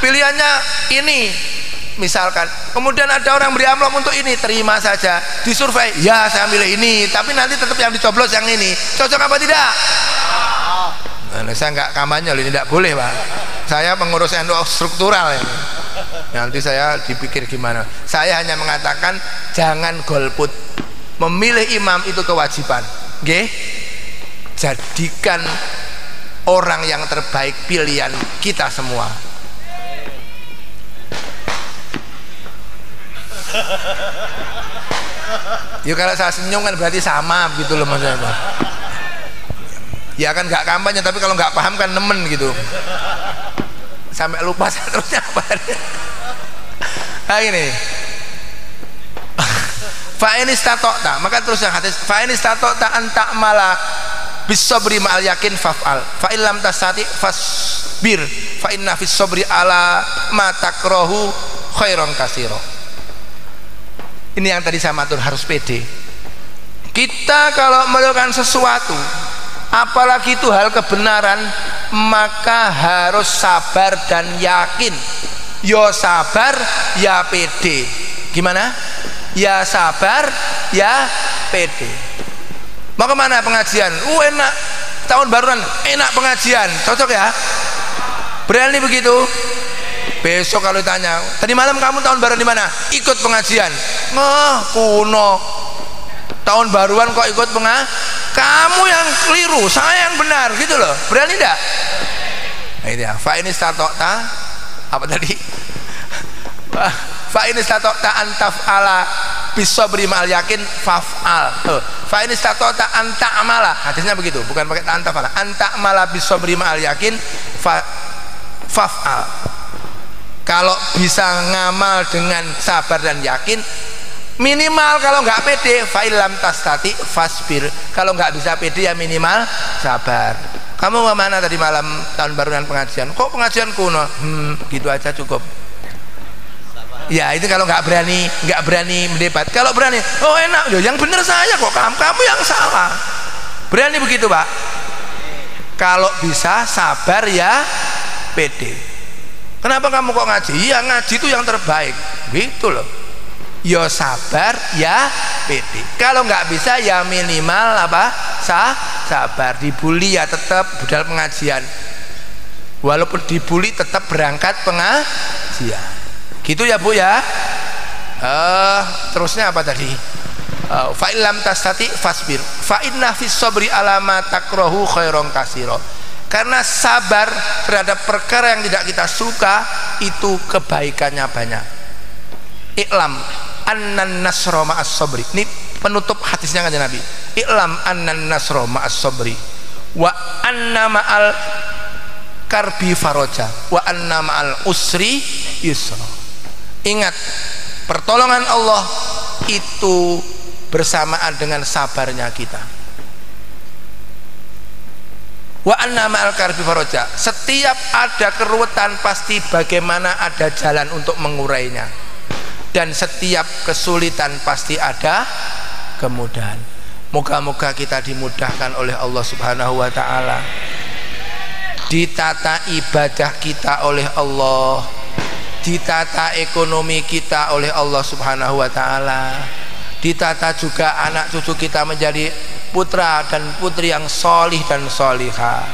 pilihannya ini misalkan. Kemudian ada orang beri amplop untuk ini, terima saja. Disurvei, ya saya milih ini, tapi nanti tetap yang dicoblos yang ini. Cocok apa tidak? Nah, saya nggak kampanye loh, ini tidak boleh Pak. Saya pengurus NU struktural ini. Nanti saya dipikir gimana. Saya hanya mengatakan jangan golput. Memilih imam itu kewajiban. Jadikan orang yang terbaik pilihan kita semua. Ya kalau saya senyum kan berarti sama gitu loh maksudnya. Ya kan nggak kampanye, tapi kalau nggak paham kan nemen gitu. Sampai lupa terusnya apa. Nah ini. Fa in istata'ta, maka terus yang hadis fa in istata'ta an ta'mala bis-sabri ma'al yakin faf'al. Fa in lam tastati fasbir. Fa inna fis sabri ala ma takrahu khairan katsira. Ini yang tadi saya matur, harus pede. Kita kalau melakukan sesuatu, apalagi itu hal kebenaran, maka harus sabar dan yakin. Yo sabar, ya pede. Gimana? Ya sabar, ya pede. Mau kemana pengajian? Enak, tahun baruan enak pengajian, cocok ya? Berani begitu? Besok kalau ditanya, tadi malam kamu tahun baruan di mana? Ikut pengajian. Kuno. Tahun baruan kok ikut pengajian? Kamu yang keliru, saya yang benar, gitu loh. Berani enggak? Nah ini ya. Fa in istata'ta, apa tadi? Fa in istata'ta an taf'ala bis-sabri ma'al yakin faf'al. Fa in istata'ta an ta'mala, hadisnya begitu, bukan pakai an taf'ala. An ta'mala bis-sabri ma'al yakin faf'al. Kalau bisa ngamal dengan sabar dan yakin, minimal kalau nggak pede fa illam tastati fasbir. Kalau nggak bisa pede ya minimal sabar. Kamu ke mana tadi malam tahun baruan pengajian? Kok pengajian kuno? Gitu aja cukup. Ya itu kalau nggak berani mendebat. Kalau berani, oh enak, yang bener saya kok, kamu yang salah. Berani begitu Pak. Kalau bisa sabar ya pede. Kenapa kamu kok ngaji? Iya ngaji itu yang terbaik, gitu loh. Ya sabar ya pede. Kalau nggak bisa ya minimal apa? Sabar. Dibully ya tetap budal pengajian. Walaupun dibully tetap berangkat pengajian. Gitu ya Bu ya. Terusnya apa tadi? Fa illam tastati fasbir. Fa inna fis sabri alama takrahu khairan katsira. Karena sabar terhadap perkara yang tidak kita suka itu kebaikannya banyak. I'lam annan nasra ma'as sabri. Ini penutup hadisnya kan Nabi. I'lam annan nasra ma'as sabri wa anna ma'al karbi faraja wa anna ma'al usri yusra. Ingat, pertolongan Allah itu bersamaan dengan sabarnya kita. Wa anna ma'al karbi faraja. Setiap ada keruwetan pasti bagaimana ada jalan untuk mengurainya. Dan setiap kesulitan pasti ada kemudahan. Moga-moga kita dimudahkan oleh Allah Subhanahu wa taala. Ditata ibadah kita oleh Allah, ditata ekonomi kita oleh Allah Subhanahu wa taala, ditata juga anak cucu kita menjadi putra dan putri yang solih dan solihah.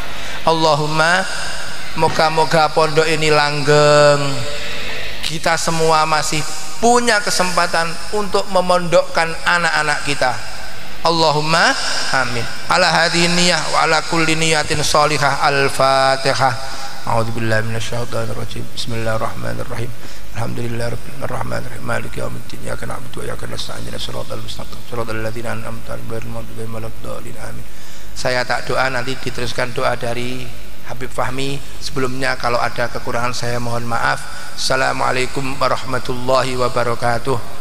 Allahumma, moga-moga pondok ini langgeng. Kita semua masih punya kesempatan untuk memondokkan anak-anak kita. Allahumma amin. Ala hadhihi niyyah wa ala kulli niyatin sholihah. Al-Fatihah. A'udzubillahi minasyaitonir rajim. Bismillahirrahmanirrahim. Alhamdulillahirabbil rahmanir rahim. Maliki yaumiddin. Iyyaka na'budu wa iyyaka nasta'in. Shiratal mustaqim. Shiratal ladzina an'amta 'alaihim ghairil maghdubi 'alaihim waladdallin. Amin. Saya tak doa, nanti diteruskan doa dari Habib Fahmi. Sebelumnya kalau ada kekurangan saya mohon maaf. Assalamualaikum warahmatullahi wabarakatuh.